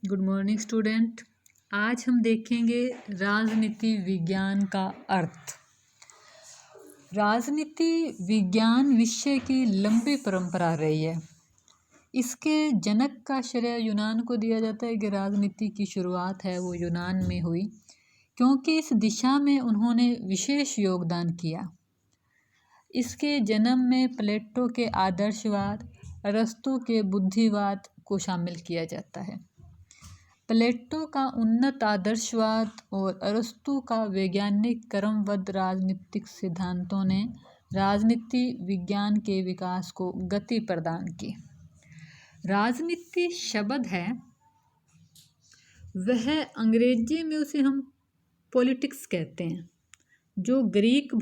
Good morning student. आज हम देखेंगे राजनीति विज्ञान का अर्थ। राजनीति विज्ञान विषय की लंबी परंपरा रही है। इसके जनक का श्रेय यूनान को दिया जाता है कि राजनीति की शुरुआत है वो यूनान में हुई, क्योंकि इस दिशा में उन्होंने विशेष योगदान किया। इसके जन्म में प्लेटो के आदर्शवाद, अरस्तु के बुद्धिवाद को शामिल किया जाता है। प्लेटो का उन्नत आदर्शवाद और अरस्तु का वैज्ञानिक क्रमबद्ध राजनीतिक सिद्धांतों ने राजनीति विज्ञान के विकास को गति प्रदान की। राजनीति शब्द है वह अंग्रेजी में उसे हम पॉलिटिक्स कहते हैं, जो ग्रीक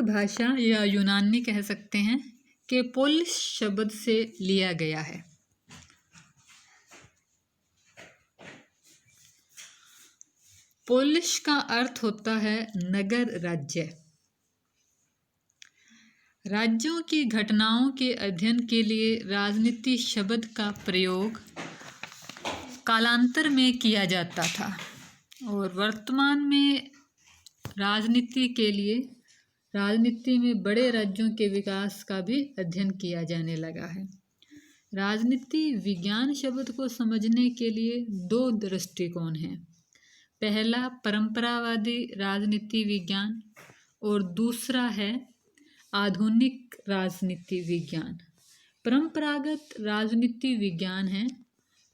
भाषा या यूनानी कह सकते हैं के पोलिस शब्द से लिया गया है। पोलिस का अर्थ होता है नगर राज्य। राज्यों की घटनाओं के अध्ययन के लिए राजनीति शब्द का प्रयोग कालांतर में किया जाता था और वर्तमान में राजनीति में बड़े राज्यों के विकास का भी अध्ययन किया जाने लगा है। राजनीति विज्ञान शब्द को समझने के लिए दो दृष्टिकोण हैं। पहला परंपरावादी राजनीति विज्ञान और दूसरा है आधुनिक राजनीति विज्ञान। परंपरागत राजनीति विज्ञान है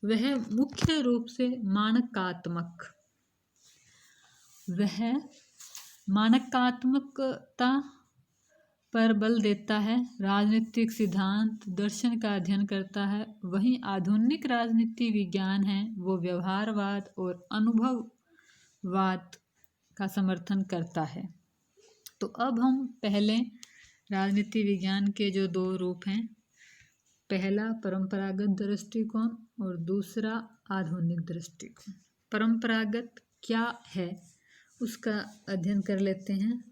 वह मुख्य रूप से मानकात्मकता पर बल देता है, राजनीतिक सिद्धांत दर्शन का अध्ययन करता है। वहीं आधुनिक राजनीति विज्ञान है वो व्यवहारवाद और अनुभववाद का समर्थन करता है। तो अब हम पहले राजनीति विज्ञान के जो दो रूप हैं, पहला परंपरागत दृष्टिकोण और दूसरा आधुनिक दृष्टिकोण। परंपरागत क्या है उसका अध्ययन कर लेते हैं।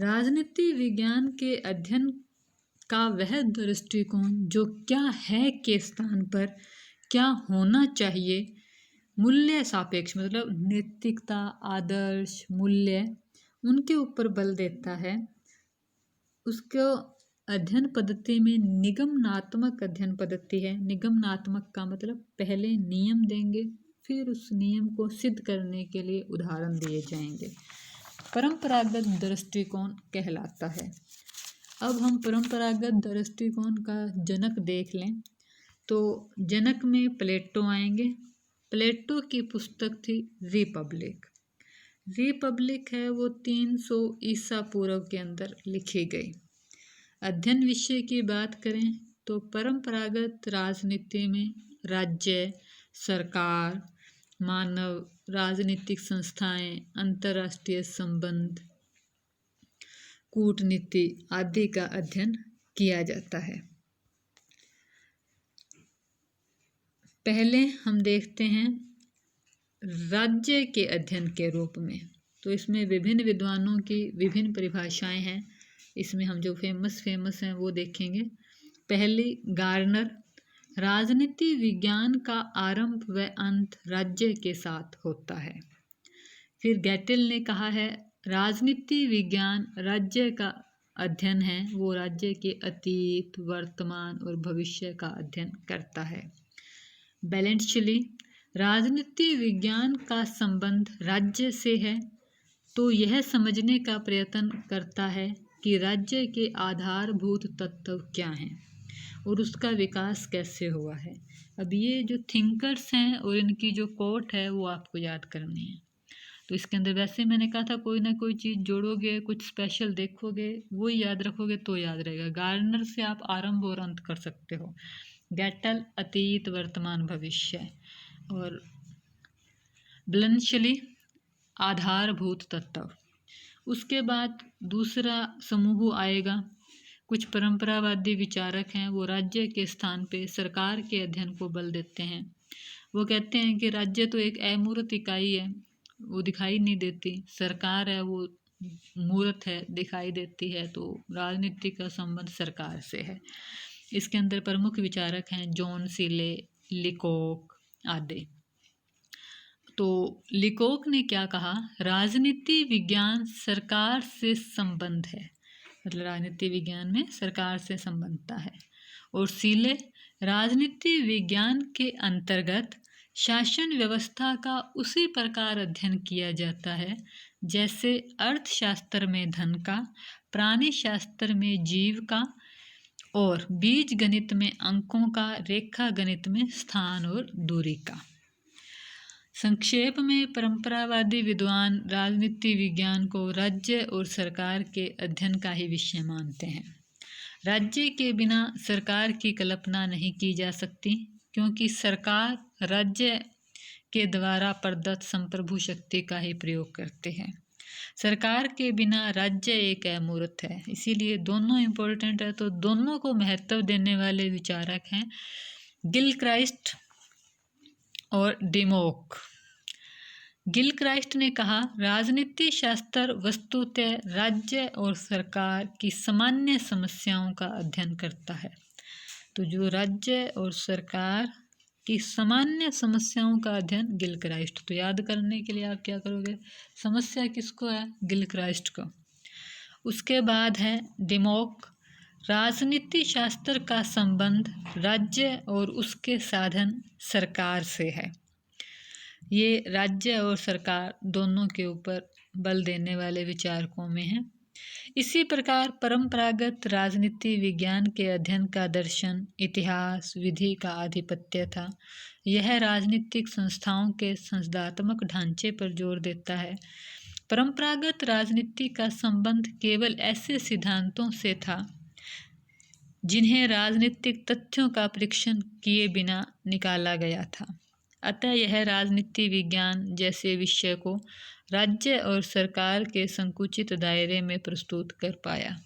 राजनीति विज्ञान के अध्ययन का वह दृष्टिकोण जो क्या है के स्थान पर क्या होना चाहिए, मूल्य सापेक्ष मतलब नैतिकता, आदर्श, मूल्य, उनके ऊपर बल देता है। उसको अध्ययन पद्धति में निगमनात्मक अध्ययन पद्धति है। निगमनात्मक का मतलब पहले नियम देंगे, फिर उस नियम को सिद्ध करने के लिए उदाहरण दिए जाएंगे। परंपरागत दृष्टिकोण कहलाता है। अब हम परंपरागत दृष्टिकोण का जनक देख लें तो जनक में प्लेटो आएंगे। प्लेटो की पुस्तक थी रिपब्लिक है वो 300 ईसा पूर्व के अंदर लिखी गई। अध्ययन विषय की बात करें तो परंपरागत राजनीति में राज्य, सरकार, मानव, राजनीतिक संस्थाएं, अंतर्राष्ट्रीय संबंध, कूटनीति आदि का अध्ययन किया जाता है। पहले हम देखते हैं राज्य के अध्ययन के रूप में। तो इसमें विभिन्न विद्वानों की विभिन्न परिभाषाएं हैं। इसमें हम जो फेमस हैं वो देखेंगे। पहली गार्नर, राजनीति विज्ञान का आरंभ व अंत राज्य के साथ होता है। फिर गैटिल ने कहा है राजनीति विज्ञान राज्य का अध्ययन है, वो राज्य के अतीत, वर्तमान और भविष्य का अध्ययन करता है। बैलेंसली, राजनीति विज्ञान का संबंध राज्य से है, तो यह समझने का प्रयत्न करता है कि राज्य के आधारभूत तत्व क्या हैं और उसका विकास कैसे हुआ है। अब ये जो थिंकर्स हैं और इनकी जो कोट है वो आपको याद करनी है। तो इसके अंदर वैसे मैंने कहा था कोई ना कोई चीज़ जोड़ोगे, कुछ स्पेशल देखोगे, वो याद रखोगे तो याद रहेगा। गार्नर से आप आरंभ और अंत कर सकते हो। गैटल अतीत, वर्तमान, भविष्य, और ब्लंशली आधारभूत तत्व। उसके बाद दूसरा समूह आएगा। कुछ परंपरावादी विचारक हैं वो राज्य के स्थान पे सरकार के अध्ययन को बल देते हैं। वो कहते हैं कि राज्य तो एक अमूर्त इकाई है, वो दिखाई नहीं देती। सरकार है वो मूर्त है, दिखाई देती है। तो राजनीति का संबंध सरकार से है। इसके अंदर प्रमुख विचारक हैं जॉन सीले, लिकोक आदि। तो लिकोक ने क्या कहा, राजनीति विज्ञान सरकार से संबंध है, मतलब राजनीति विज्ञान में सरकार से संबंधता है। और सीले, राजनीति विज्ञान के अंतर्गत शासन व्यवस्था का उसी प्रकार अध्ययन किया जाता है जैसे अर्थशास्त्र में धन का, प्राणी शास्त्र में जीव का और बीज गणित में अंकों का, रेखा गणित में स्थान और दूरी का। संक्षेप में परंपरावादी विद्वान राजनीति विज्ञान को राज्य और सरकार के अध्ययन का ही विषय मानते हैं। राज्य के बिना सरकार की कल्पना नहीं की जा सकती, क्योंकि सरकार राज्य के द्वारा प्रदत्त संप्रभु शक्ति का ही प्रयोग करते हैं। सरकार के बिना राज्य एक अमूर्त है, इसीलिए दोनों इम्पोर्टेंट है। तो दोनों को महत्व देने वाले विचारक हैं गिलक्राइस्ट और डिमोक। गिलक्राइस्ट ने कहा, राजनीति शास्त्र वस्तुतः राज्य और सरकार की सामान्य समस्याओं का अध्ययन करता है। तो जो राज्य और सरकार की सामान्य समस्याओं का अध्ययन गिलक्राइस्ट। तो याद करने के लिए आप क्या करोगे, समस्या किसको है, गिलक्राइस्ट को। उसके बाद है डिमोक, राजनीति शास्त्र का संबंध राज्य और उसके साधन सरकार से है। ये राज्य और सरकार दोनों के ऊपर बल देने वाले विचारकों में है। इसी प्रकार परंपरागत राजनीति विज्ञान के अध्ययन का दर्शन इतिहास विधि का आधिपत्य था। यह राजनीतिक संस्थाओं के संसदात्मक ढांचे पर जोर देता है। परंपरागत राजनीति का संबंध केवल ऐसे सिद्धांतों से था जिन्हें राजनीतिक तथ्यों का परीक्षण किए बिना निकाला गया था। अतः यह राजनीति विज्ञान जैसे विषय को राज्य और सरकार के संकुचित दायरे में प्रस्तुत कर पाया।